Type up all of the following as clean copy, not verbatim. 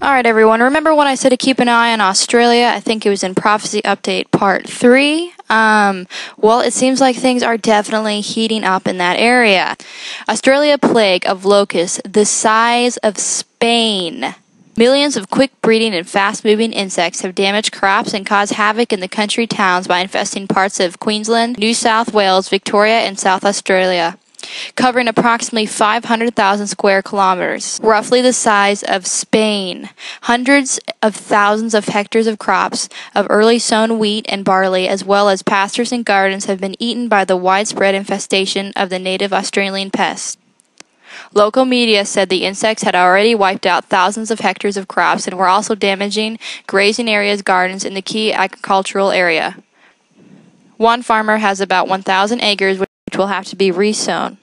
Alright everyone, remember when I said to keep an eye on Australia? I think it was in Prophecy Update Part 3. Well, it seems like things are definitely heating up in that area. Australia plague of locusts the size of Spain. Millions of quick-breeding and fast-moving insects have damaged crops and caused havoc in the country towns by infesting parts of Queensland, New South Wales, Victoria, and South Australia, covering approximately 500,000 square kilometers, roughly the size of Spain. Hundreds of thousands of hectares of crops of early sown wheat and barley, as well as pastures and gardens, have been eaten by the widespread infestation of the native Australian pest. Local media said the insects had already wiped out thousands of hectares of crops and were also damaging grazing areas, gardens in the key agricultural area. One farmer has about 1,000 acres which will have to be resown.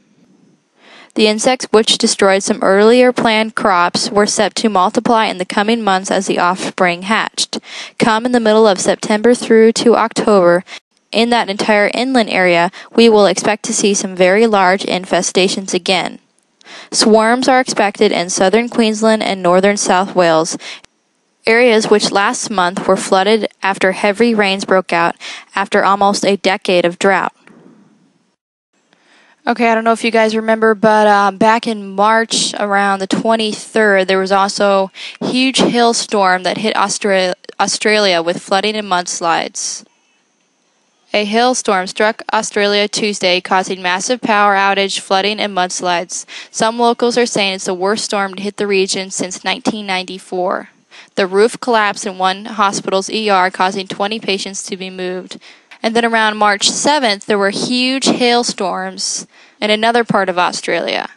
The insects, which destroyed some earlier planned crops, were set to multiply in the coming months as the offspring hatched. Come in the middle of September through to October, in that entire inland area, we will expect to see some very large infestations again. Swarms are expected in southern Queensland and northern South Wales, areas which last month were flooded after heavy rains broke out after almost a decade of drought. Okay, I don't know if you guys remember, but back in March, around the 23rd, there was also a huge hailstorm that hit Australia with flooding and mudslides. A hailstorm struck Australia Tuesday, causing massive power outage, flooding, and mudslides. Some locals are saying it's the worst storm to hit the region since 1994. The roof collapsed in one hospital's ER, causing 20 patients to be moved. And then around March 7th, there were huge hailstorms in another part of Australia.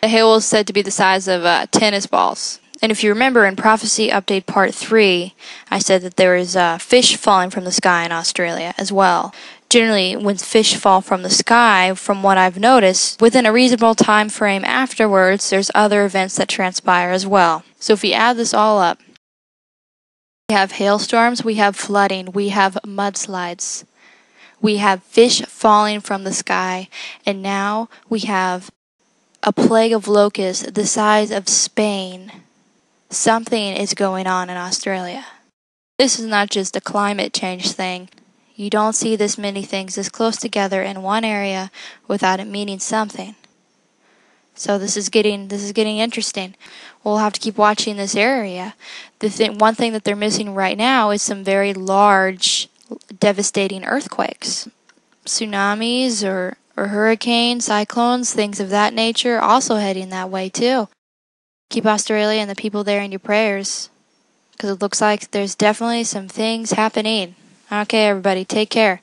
The hail was said to be the size of tennis balls. And if you remember in Prophecy Update Part 3, I said that there is fish falling from the sky in Australia as well. Generally, when fish fall from the sky, from what I've noticed, within a reasonable time frame afterwards, there's other events that transpire as well. So if we add this all up, we have hailstorms, we have flooding, we have mudslides, we have fish falling from the sky, and now we have a plague of locusts the size of Spain. Something is going on in Australia. This is not just a climate change thing. You don't see this many things this close together in one area without it meaning something. So this is getting interesting. We'll have to keep watching this area. One thing that they're missing right now is some very large, devastating earthquakes. Tsunamis or hurricanes, cyclones, things of that nature, also heading that way too. Keep Australia and the people there in your prayers, because it looks like there's definitely some things happening. Okay, everybody, take care.